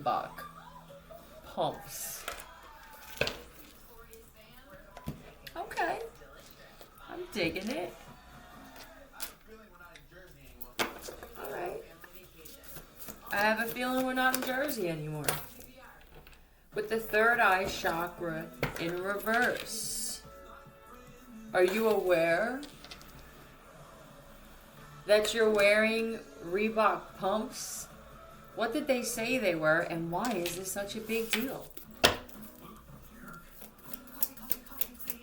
Reebok pumps. Okay. I'm digging it. Alright. I have a feeling we're not in Jersey anymore. With the third eye chakra in reverse. Are you aware that you're wearing Reebok pumps? What did they say they were, and why is this such a big deal?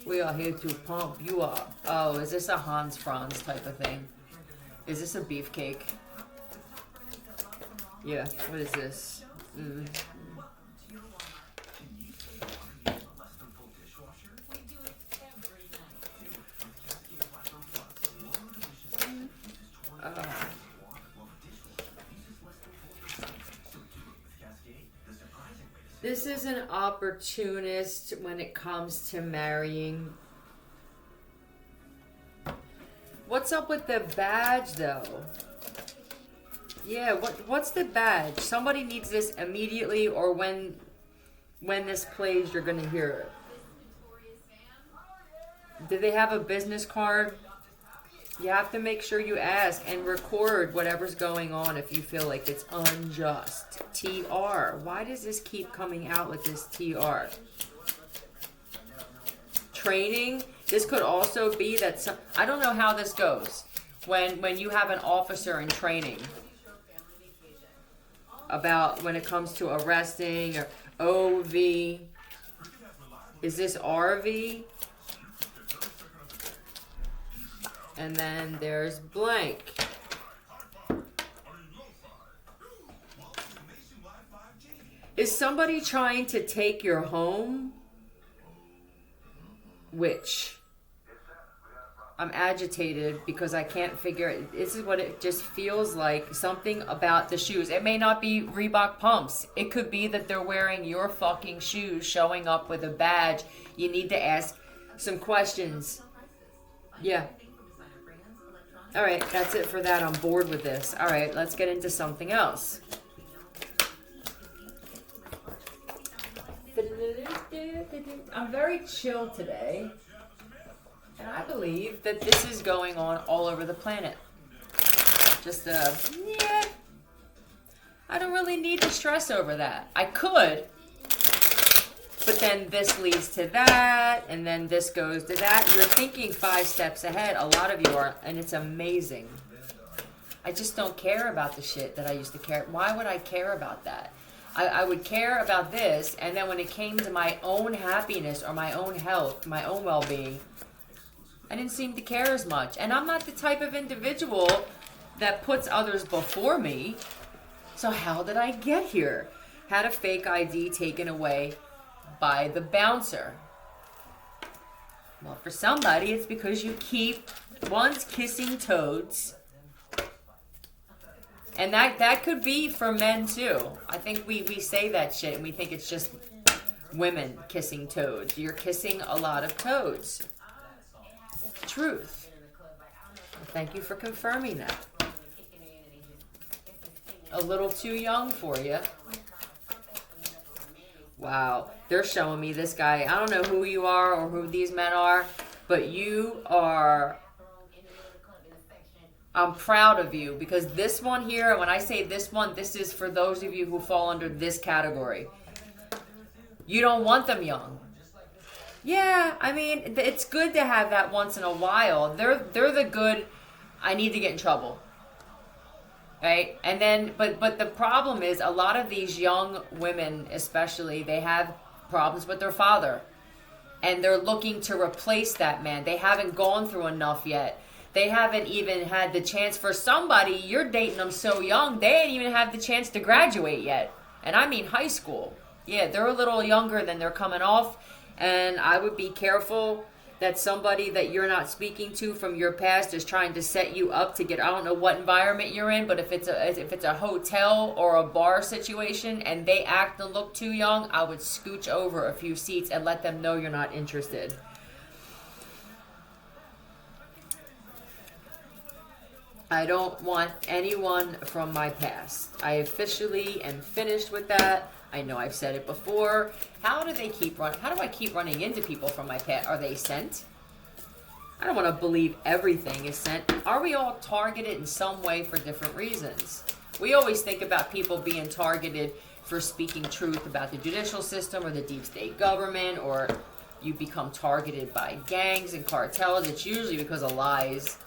We are here to pump you up. Oh, is this a Hans Franz type of thing? Is this a beefcake? Yeah, what is this? This is an opportunist when it comes to marrying. What's up with the badge, though? Yeah, what's the badge? Somebody needs this immediately, or when this plays, you're gonna hear it. Do they have a business card? You have to make sure you ask and record whatever's going on if you feel like it's unjust. TR. Why does this keep coming out with this TR? Training. This could also be that I don't know how this goes. When you have an officer in training about when it comes to arresting or OV. Is this RV? And then there's blank. Is somebody trying to take your home? Which? I'm agitated because I can't figure it. This is what it just feels like. Something about the shoes. It may not be Reebok pumps. It could be that they're wearing your fucking shoes, showing up with a badge. You need to ask some questions. Yeah. All right, that's it for that. I'm bored with this. All right, let's get into something else. I'm very chill today, and I believe that this is going on all over the planet. Just, yeah, I don't really need to stress over that. I could, but then this leads to that, and then this goes to that. You're thinking 5 steps ahead. A lot of you are, and it's amazing. I just don't care about the shit that I used to care. Why would I care about that? I would care about this, and then when it came to my own happiness or my own health, my own well-being, I didn't seem to care as much. And I'm not the type of individual that puts others before me. So how did I get here? Had a fake ID taken away by the bouncer. Well, for somebody, it's because you keep one's kissing toads. And that could be for men too. I think we say that shit and we think it's just women kissing toads. You're kissing a lot of toads. Truth. Thank you for confirming that. A little too young for you. Wow. They're showing me this guy. I don't know who you are or who these men are, but you are... I'm proud of you, because this one here, when I say this one, this is for those of you who fall under this category. You don't want them young. Yeah, I mean, it's good to have that once in a while. They're the good, I need to get in trouble. Right? And then, but the problem is, a lot of these young women, especially, they have problems with their father. And they're looking to replace that man. They haven't gone through enough yet. They haven't even had the chance. For somebody, you're dating them so young, they ain't even have the chance to graduate yet. And I mean high school. Yeah, they're a little younger than they're coming off. And I would be careful that somebody that you're not speaking to from your past is trying to set you up to get, I don't know what environment you're in, but if it's a hotel or a bar situation and they act and look too young, I would scooch over a few seats and let them know you're not interested. I don't want anyone from my past. I officially am finished with that. I know I've said it before. How do I keep running into people from my past? Are they sent? I don't want to believe everything is sent. Are we all targeted in some way for different reasons? We always think about people being targeted for speaking truth about the judicial system or the deep state government, or you become targeted by gangs and cartels. It's usually because of lies.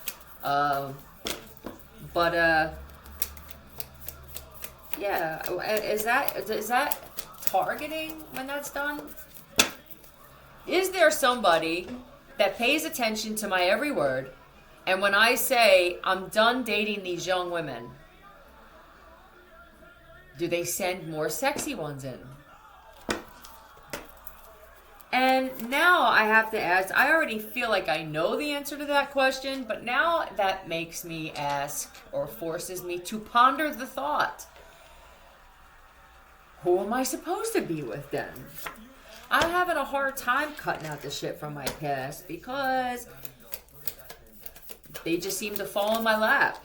Yeah, is that targeting when that's done? Is there somebody that pays attention to my every word, and when I say I'm done dating these young women, do they send more sexy ones in? And now I have to ask, I already feel like I know the answer to that question, but now that makes me ask, or forces me to ponder the thought. Who am I supposed to be with then? I'm having a hard time cutting out the shit from my past because they just seem to fall in my lap.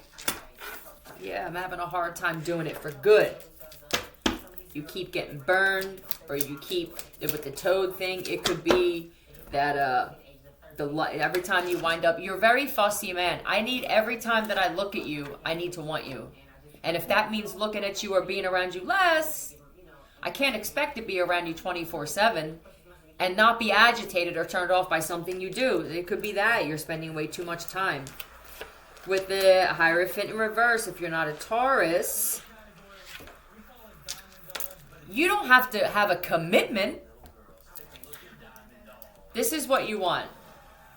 Yeah, I'm having a hard time doing it for good. You keep getting burned, or you keep with the toad thing. It could be that every time you wind up, you're a very fussy man. I need every time that I look at you, I need to want you. And if that means looking at you or being around you less, I can't expect to be around you 24/7 and not be agitated or turned off by something you do. It could be that you're spending way too much time. With the Hierophant in reverse, if you're not a Taurus, you don't have to have a commitment. This is what you want.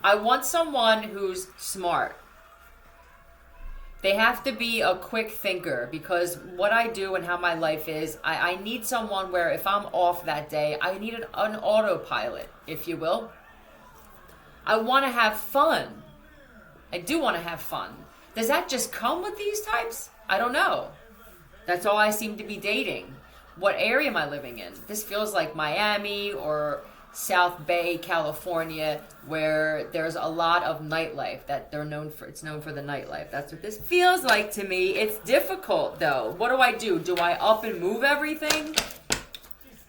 I want someone who's smart. They have to be a quick thinker, because what I do and how my life is, I need someone where if I'm off that day, I need an autopilot, if you will. I want to have fun. I do want to have fun. Does that just come with these types? I don't know. That's all I seem to be dating. What area am I living in? This feels like Miami or South Bay, California, where there's a lot of nightlife that they're known for. It's known for the nightlife. That's what this feels like to me. It's difficult though. What do I do? Do I up and move everything?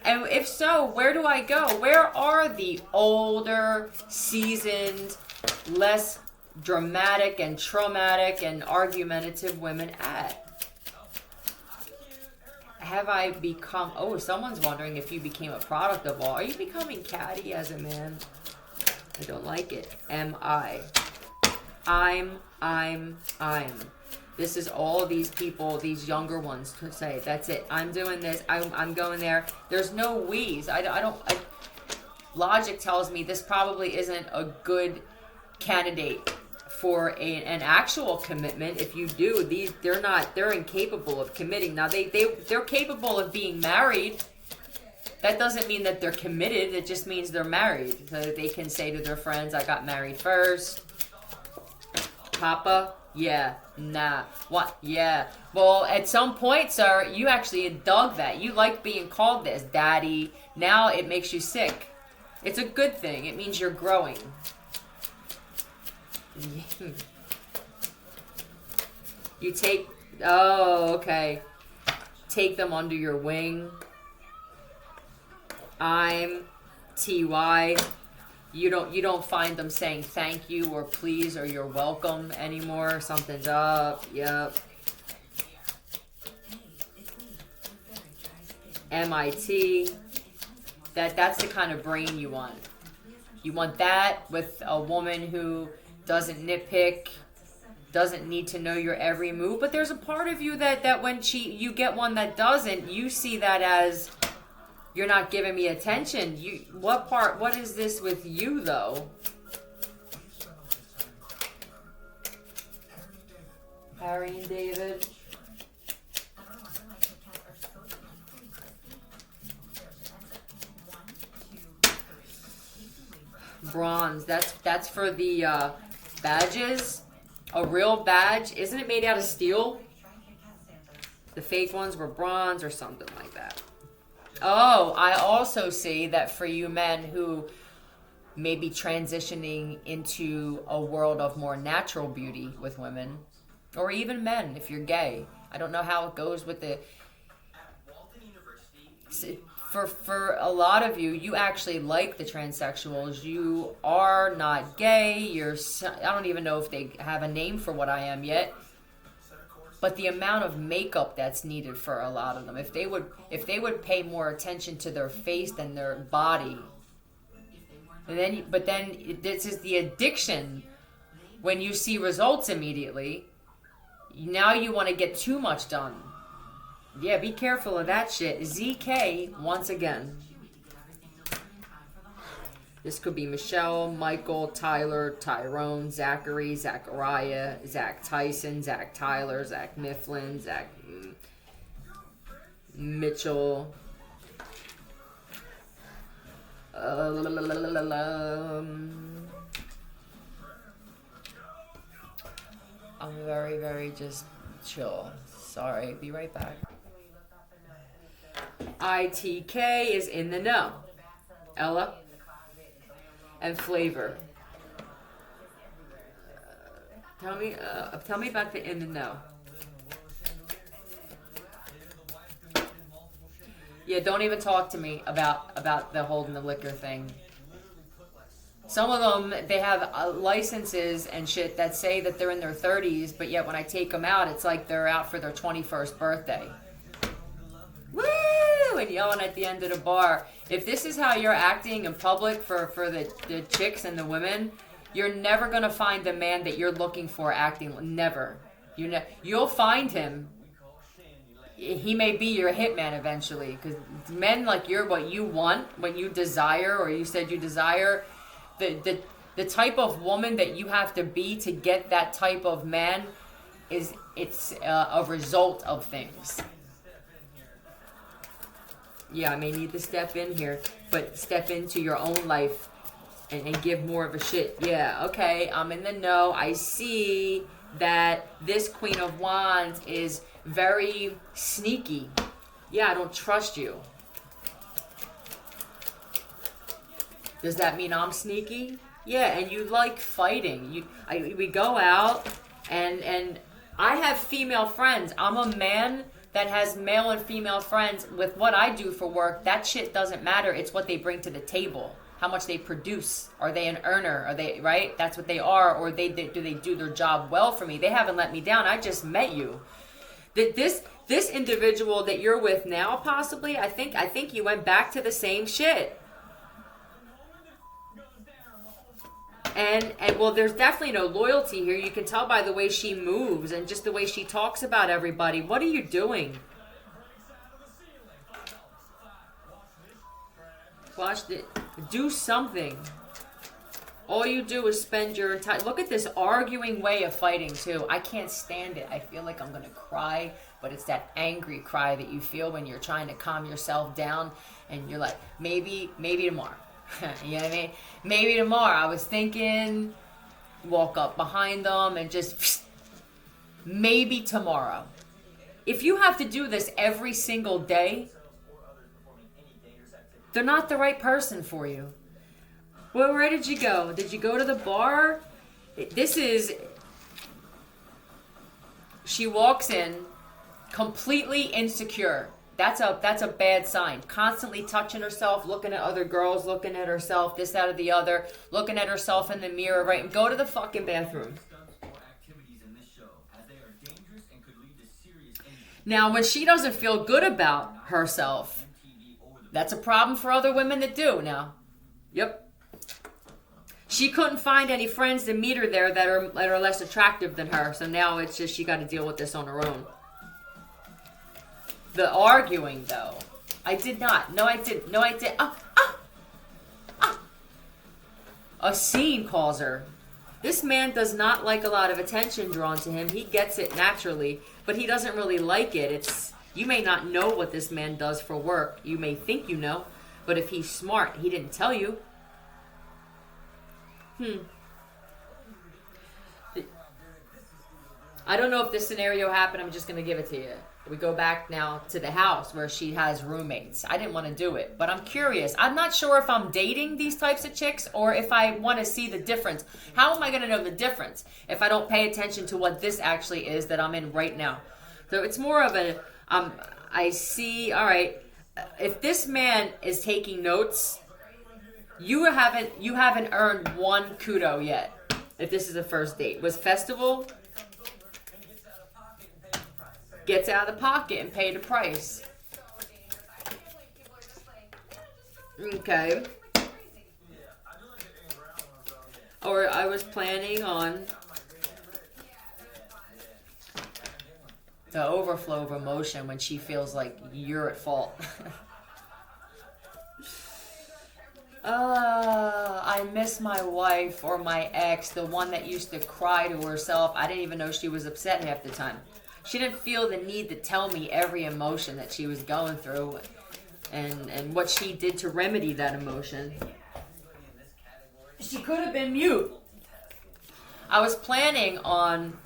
And if so, where do I go? Where are the older, seasoned, less dramatic and traumatic and argumentative women at? Have I become... Oh, someone's wondering if you became a product of all. Are you becoming catty as a man? I don't like it. Am I? I'm. This is all these people, these younger ones, to say, that's it. I'm doing this. I'm going there. There's no we's. Logic tells me this probably isn't a good candidate for an actual commitment. If you do, they're incapable of committing. Now they're capable of being married. That doesn't mean that they're committed. It just means they're married, so that they can say to their friends, I got married first. Papa? Yeah. Nah. What? Yeah. Well, at some point, sir, you actually dug that. You like being called this, daddy. Now it makes you sick. It's a good thing. It means you're growing. You take... Oh, okay. Take them under your wing. I'm TY. You don't find them saying thank you or please or you're welcome anymore. Something's up. Yep. MIT. That's the kind of brain you want. You want that with a woman who doesn't nitpick, doesn't need to know your every move. But there's a part of you that when you get one that doesn't, you see that as, you're not giving me attention. What is this with you though? Harry and David. Bronze. That's for the badges. A real badge, isn't it made out of steel? The fake ones were bronze or something like that. Oh, I also see that for you men who may be transitioning into a world of more natural beauty with women, Or even men, if you're gay. I don't know how it goes with the... For a lot of you, you actually like the transsexuals. You are not gay. I don't even know if they have a name for what I am yet. But the amount of makeup that's needed for a lot of them, if they would pay more attention to their face than their body, but then this is the addiction. When you see results immediately, now you want to get too much done. Yeah, be careful of that shit. ZK once again. This could be Michelle, Michael, Tyler, Tyrone, Zachary, Zachariah, Zach Tyson, Zach Tyler, Zach Mifflin, Zach Mitchell. I'm very, very just chill. Sorry, be right back. ITK is in the know. Ella. And Flavor. Tell me about the in the know. Yeah, don't even talk to me about the holding the liquor thing. Some of them, they have licenses and shit that say that they're in their 30s, but yet when I take them out, it's like they're out for their 21st birthday. Woo! And yelling at the end of the bar. If this is how you're acting in public for the chicks and the women, you're never going to find the man that you're looking for acting. Never. You'll find him. He may be your hitman eventually. Because men like what you want, what you desire, or you said you desire, the type of woman that you have to be to get that type of man, it's a result of things. Yeah, I may need to step in here, but step into your own life and give more of a shit. Yeah, okay, I'm in the know. I see that this Queen of Wands is very sneaky. Yeah, I don't trust you. Does that mean I'm sneaky? Yeah, and you like fighting. We go out, and I have female friends. I'm a man that has male and female friends. With what I do for work, that shit doesn't matter. It's what they bring to the table, how much they produce. Are they an earner? Are they, right? That's what they are. Or do they do their job well for me? They haven't let me down. I just met you. This individual that you're with now, possibly, I think you went back to the same shit. And well, there's definitely no loyalty here. You can tell by the way she moves and just the way she talks about everybody. What are you doing? Watch it. Do something. All you do is spend your entire... Look at this arguing way of fighting, too. I can't stand it. I feel like I'm going to cry, but it's that angry cry that you feel when you're trying to calm yourself down, and you're like, maybe tomorrow. You know what I mean? Maybe tomorrow. I was thinking, walk up behind them and just, maybe tomorrow. If you have to do this every single day, they're not the right person for you. Well, where did you go? Did you go to the bar? She walks in completely insecure. That's a bad sign. Constantly touching herself, looking at other girls, looking at herself, this, that, or the other, looking at herself in the mirror, right? Go to the fucking bathroom. Now, when she doesn't feel good about herself, that's a problem for other women that do now. Yep. She couldn't find any friends to meet her there that are less attractive than her, so now it's just she got to deal with this on her own. The arguing, though. I did not. No, I did. No, I did. A scene calls her. This man does not like a lot of attention drawn to him. He gets it naturally, but he doesn't really like it. You may not know what this man does for work. You may think you know, but if he's smart, he didn't tell you. I don't know if this scenario happened. I'm just going to give it to you. We go back now to the house where she has roommates. I didn't want to do it, but I'm curious. I'm not sure if I'm dating these types of chicks or if I want to see the difference. How am I going to know the difference if I don't pay attention to what this actually is that I'm in right now? So it's more of a, I see, all right, if this man is taking notes, you haven't earned one kudo yet. If this is a first date. Was festival, gets out of the pocket and pay the price. Okay. Or I was planning on the overflow of emotion when she feels like you're at fault. I miss my wife or my ex, the one that used to cry to herself. I didn't even know she was upset half the time. She didn't feel the need to tell me every emotion that she was going through and what she did to remedy that emotion. She could have been mute. I was planning on,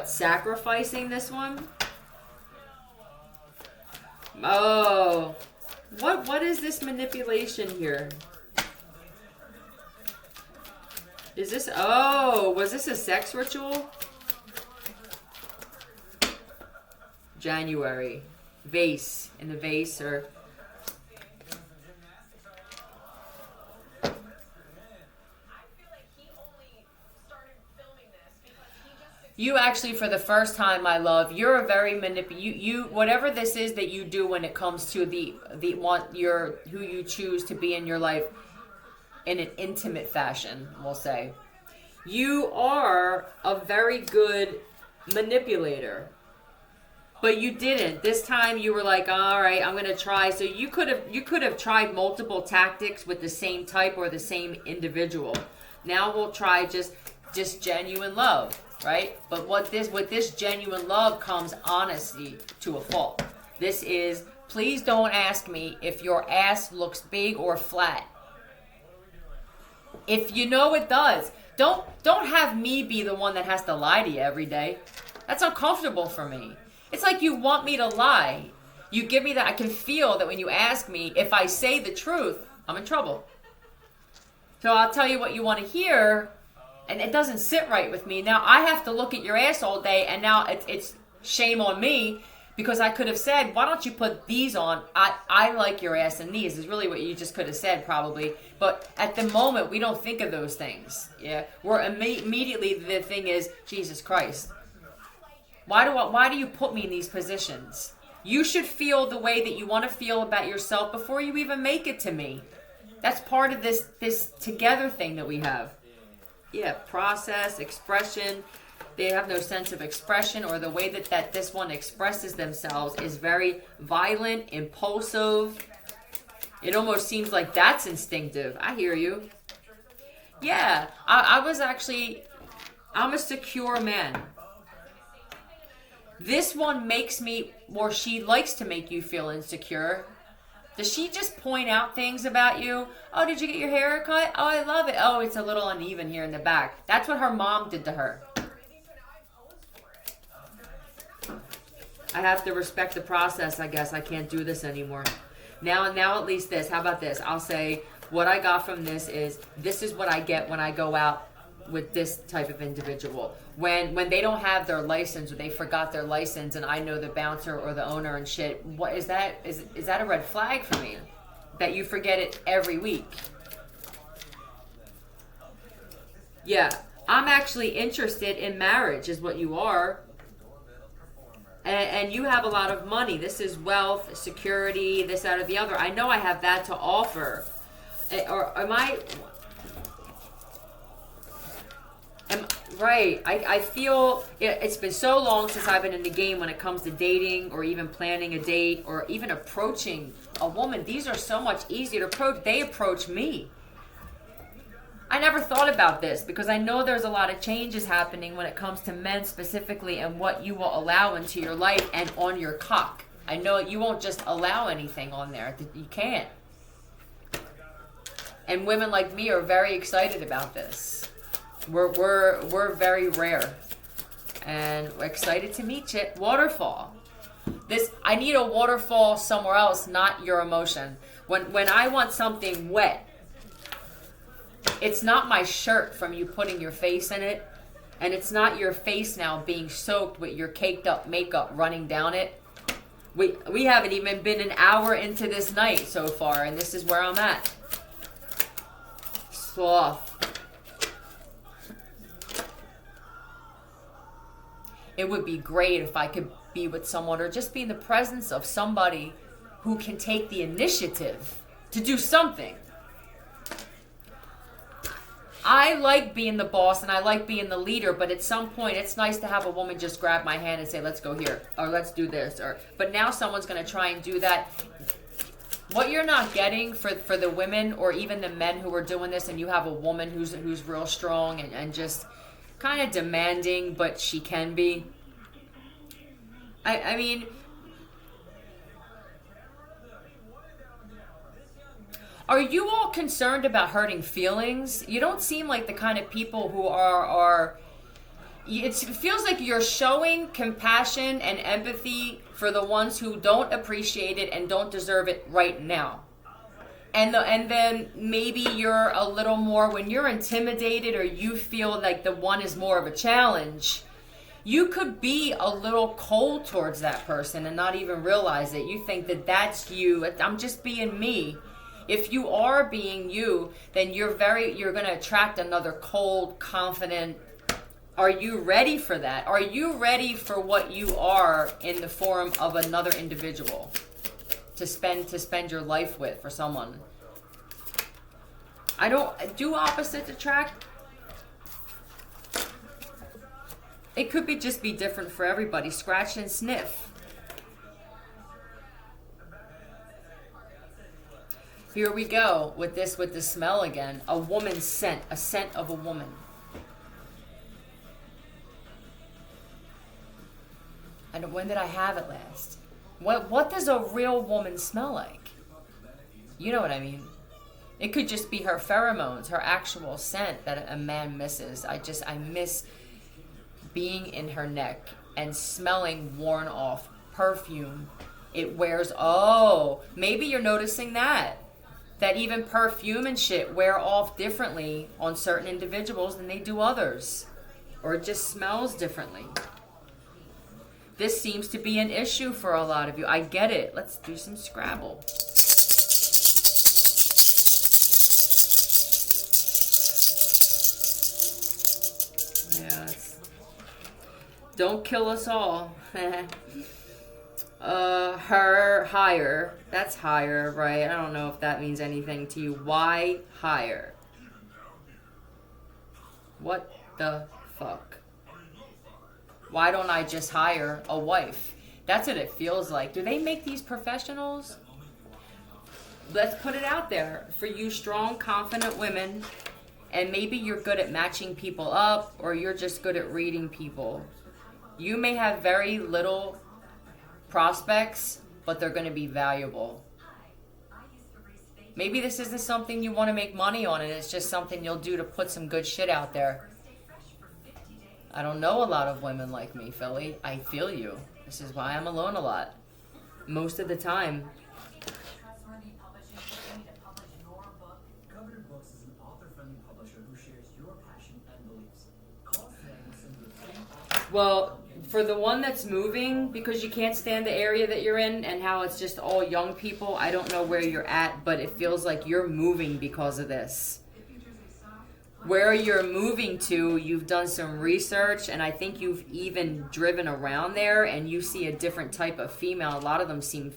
sacrificing this one? Oh, what is this manipulation here? Was this a sex ritual? January. Vase. In the vase or... You actually, for the first time, my love, you're a very you whatever this is that you do when it comes to who you choose to be in your life in an intimate fashion, we'll say. You are a very good manipulator. But you didn't. This time you were like, all right, I'm going to try. So you could have tried multiple tactics with the same type or the same individual. Now we'll try just genuine love, right? But with this genuine love comes honesty to a fault. This is, please don't ask me if your ass looks big or flat. If you know it does. Don't have me be the one that has to lie to you every day. That's uncomfortable for me. It's like you want me to lie. You give me that. I can feel that when you ask me, if I say the truth, I'm in trouble. So I'll tell you what you want to hear, and it doesn't sit right with me. Now I have to look at your ass all day, and now it's shame on me because I could have said, why don't you put these on? I like your ass in these is really what you just could have said probably. But at the moment, we don't think of those things. Yeah, we're immediately the thing is, Jesus Christ. Why do you put me in these positions? You should feel the way that you want to feel about yourself before you even make it to me. That's part of this together thing that we have. Yeah, process, expression. They have no sense of expression, or the way that this one expresses themselves is very violent, impulsive. It almost seems like that's instinctive. I hear you. Yeah, I'm a secure man. This one makes me, or she likes to make you feel insecure. Does she just point out things about you? Oh, did you get your hair cut? Oh, I love it. Oh, it's a little uneven here in the back. That's what her mom did to her. I have to respect the process, I guess. I can't do this anymore. Now at least this. How about this? I'll say what I got from this is what I get when I go out with this type of individual. When they don't have their license or they forgot their license and I know the bouncer or the owner and shit, what is that? Is that a red flag for me? That you forget it every week? Yeah, I'm actually interested in marriage is what you are. And you have a lot of money. This is wealth, security, this, that, or the other. I know I have that to offer. Or am I... Right. I feel it's been so long since I've been in the game when it comes to dating or even planning a date or even approaching a woman. These are so much easier to approach. They approach me. I never thought about this because I know there's a lot of changes happening when it comes to men specifically and what you will allow into your life and on your cock. I know you won't just allow anything on there. You can't. And women like me are very excited about this. We're very rare and we're excited to meet you. Waterfall. I need a waterfall somewhere else, not your emotion. When I want something wet, it's not my shirt from you putting your face in it, and it's not your face now being soaked with your caked up makeup running down it. We haven't even been an hour into this night so far, and this is where I'm at. Sloth. It would be great if I could be with someone or just be in the presence of somebody who can take the initiative to do something. I like being the boss and I like being the leader, but at some point it's nice to have a woman just grab my hand and say, let's go here, or let's do this, but now someone's going to try and do that. What you're not getting for the women or even the men who are doing this, and you have a woman who's real strong and just kind of demanding, but she can be. I mean, are you all concerned about hurting feelings? You don't seem like the kind of people who are it feels like you're showing compassion and empathy for the ones who don't appreciate it and don't deserve it right now. And then maybe you're a little more, when you're intimidated or you feel like the one is more of a challenge, you could be a little cold towards that person and not even realize it. You think that that's you. I'm just being me. If you are being you, then you're going to attract another cold, confident. Are you ready for that? Are you ready for what you are in the form of another individual to spend your life with, for someone? I don't do opposites attract. It could just be different for everybody. Scratch and sniff. Here we go with the smell again. A woman's scent, a scent of a woman. And when did I have it last? What does a real woman smell like? You know what I mean? It could just be her pheromones, her actual scent that a man misses. I miss being in her neck and smelling worn off perfume. It wears, maybe you're noticing that even perfume and shit wear off differently on certain individuals than they do others. Or it just smells differently. This seems to be an issue for a lot of you. I get it. Let's do some Scrabble. Don't kill us all. Her, higher. That's higher, right? I don't know if that means anything to you. Why higher? What the fuck? Why don't I just hire a wife? That's what it feels like. Do they make these professionals? Let's put it out there. For you strong, confident women, and maybe you're good at matching people up, or you're just good at reading people. You may have very little prospects, but they're going to be valuable. Maybe this isn't something you want to make money on, and it's just something you'll do to put some good shit out there. I don't know a lot of women like me, Philly. I feel you. This is why I'm alone a lot. Most of the time. Well, for the one that's moving, because you can't stand the area that you're in and how it's just all young people, I don't know where you're at, but it feels like you're moving because of this. Where you're moving to, you've done some research, and I think you've even driven around there, and you see a different type of female. A lot of them seem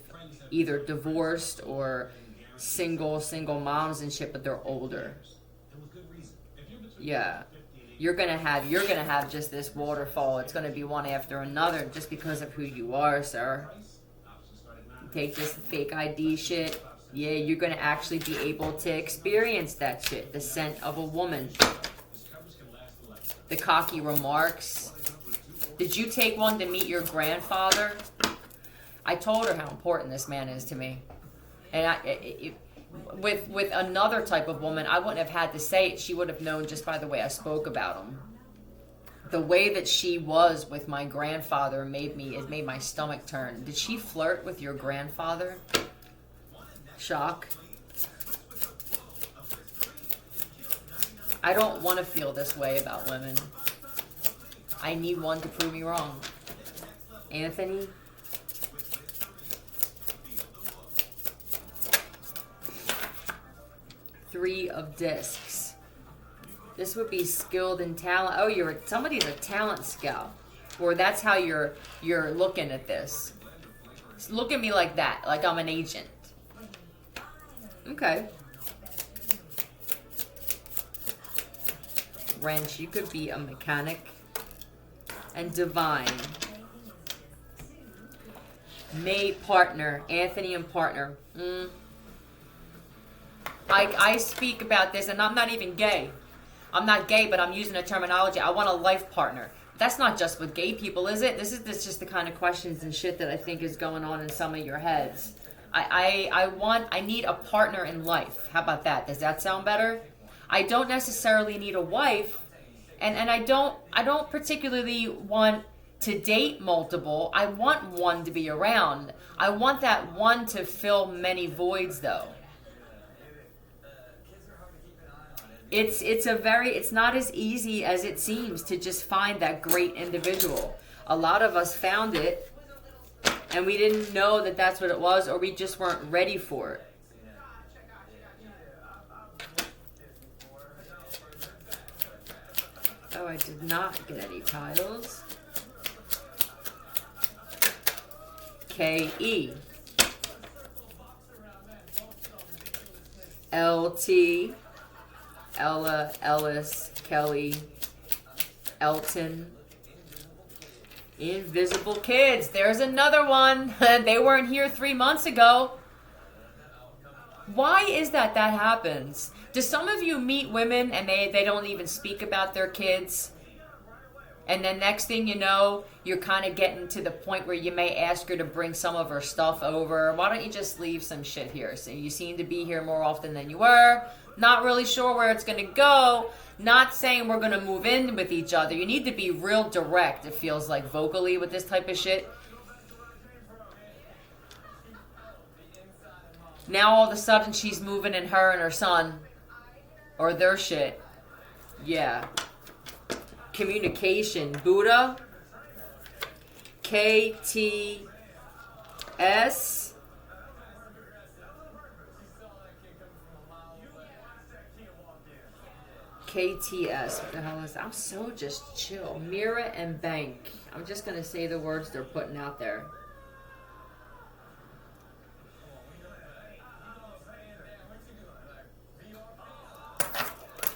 either divorced or single moms and shit, but they're older. Yeah. You're gonna have just this waterfall. It's gonna be one after another just because of who you are, sir. Take this fake ID shit. Yeah, you're gonna actually be able to experience that shit. The scent of a woman. The cocky remarks. Did you take one to meet your grandfather? I told her how important this man is to me. And with another type of woman, I wouldn't have had to say it. She would have known just by the way I spoke about him. the way that she was with my grandfather it made my stomach turn. Did she flirt with your grandfather? Shock. I don't want to feel this way about women. I need one to prove me wrong. Anthony? Three of discs. This would be skilled and talent. Oh, somebody's a talent scout. Or that's how you're looking at this. Look at me like that, like I'm an agent. Okay. Wrench, you could be a mechanic. And divine. Mate, partner. Anthony and partner. I speak about this, and I'm not even gay. I'm not gay, but I'm using a terminology. I want a life partner. That's not just with gay people, is it? This is just the kind of questions and shit that I think is going on in some of your heads. I need a partner in life. How about that? Does that sound better? I don't necessarily need a wife, and I don't particularly want to date multiple. I want one to be around. I want that one to fill many voids, though. It's not as easy as it seems to just find that great individual. A lot of us found it, and we didn't know that that's what it was, or we just weren't ready for it. Oh, I did not get any titles. K-E. L-T. Ella, Ellis, Kelly, Elton. Invisible Kids. There's another one. They weren't here 3 months ago. Why is that happens? Do some of you meet women and they don't even speak about their kids? And then next thing you know, you're kind of getting to the point where you may ask her to bring some of her stuff over. Why don't you just leave some shit here? So you seem to be here more often than you were. Not really sure where it's going to go. Not saying we're going to move in with each other. You need to be real direct, it feels like, vocally with this type of shit. Now all of a sudden she's moving in her and her son. Or their shit. Yeah. Communication. Buddha. K-T-S. KTS. What the hell is that? I'm so just chill. Mira and Bank. I'm just going to say the words they're putting out there.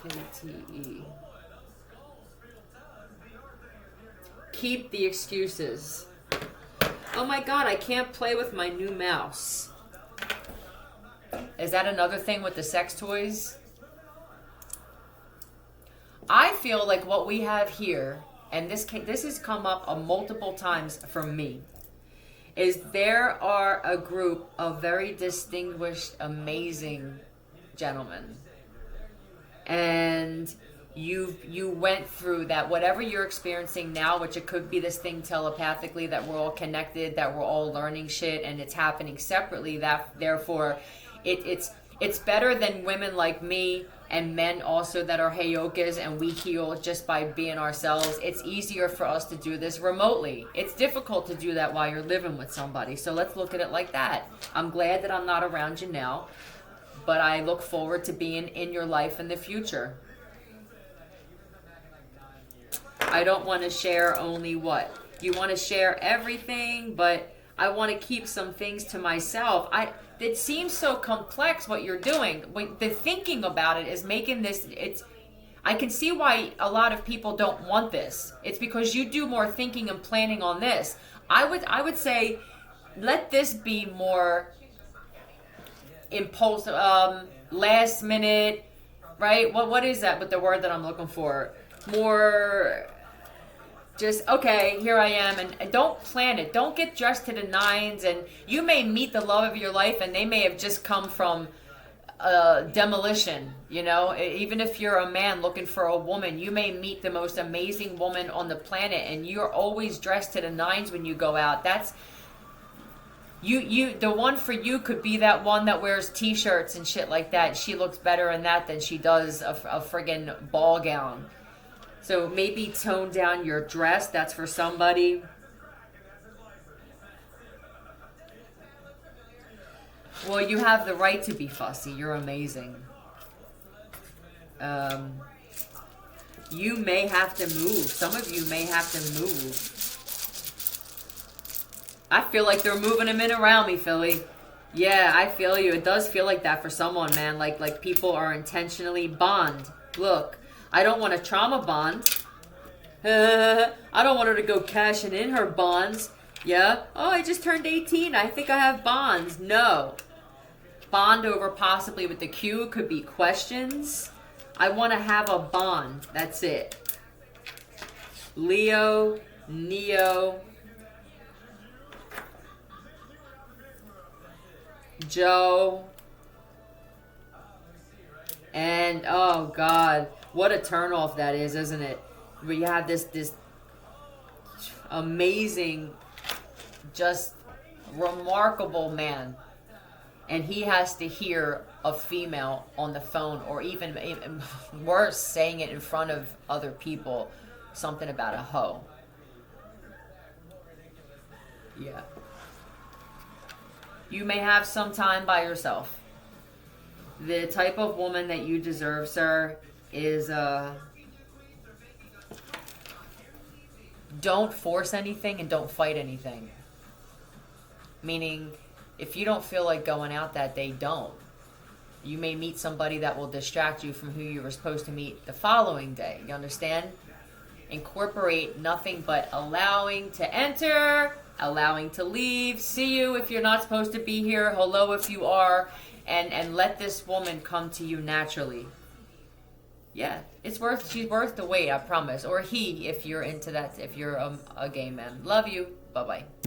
KTE. Keep the excuses. Oh my god, I can't play with my new mouse. Is that another thing with the sex toys? I feel like what we have here, and this has come up multiple times for me, is there are a group of very distinguished, amazing gentlemen. And you went through that, whatever you're experiencing now, which it could be this thing telepathically that we're all connected, that we're all learning shit, and it's happening separately, that therefore it's better than women like me and men also that are Heyokas, and we heal just by being ourselves. It's easier for us to do this remotely. It's difficult to do that while you're living with somebody. So let's look at it like that. I'm glad that I'm not around you now, but I look forward to being in your life in the future. I don't want to share only what? You want to share everything, but I want to keep some things to myself. It seems so complex what you're doing. When the thinking about it is making this, I can see why a lot of people don't want this. It's because you do more thinking and planning on this. I would say let this be more impulsive, last minute, right? What is that with the word that I'm looking for? More just, okay, here I am, and don't plan it. Don't get dressed to the nines, and you may meet the love of your life, and they may have just come from demolition, you know. Even if you're a man looking for a woman, you may meet the most amazing woman on the planet, and you're always dressed to the nines when you go out. That's the one for you could be that one that wears t-shirts and shit like that. She looks better in that than she does a friggin' ball gown. So maybe tone down your dress. That's for somebody. Well, you have the right to be fussy. You're amazing. You may have to move. Some of you may have to move. I feel like they're moving him in around me, Philly. Yeah, I feel you. It does feel like that for someone, man. Like people are intentionally bond. Look, I don't want a trauma bond. I don't want her to go cashing in her bonds. Yeah? Oh, I just turned 18. I think I have bonds. No. Bond over possibly with the Q could be questions. I want to have a bond. That's it. Leo, Neo, Joe, and oh God, what a turnoff that is, isn't it? Where you have this amazing, just remarkable man, and he has to hear a female on the phone, or even worse, saying it in front of other people, something about a hoe. Yeah. You may have some time by yourself. The type of woman that you deserve, sir, is don't force anything and don't fight anything. Meaning, if you don't feel like going out that day, don't. You may meet somebody that will distract you from who you were supposed to meet the following day. You understand? Incorporate nothing but allowing to enter, allowing to leave, see you if you're not supposed to be here, hello if you are, and let this woman come to you naturally. Yeah, she's worth the wait, I promise. Or he, if you're into that, if you're a gay man. Love you. Bye-bye.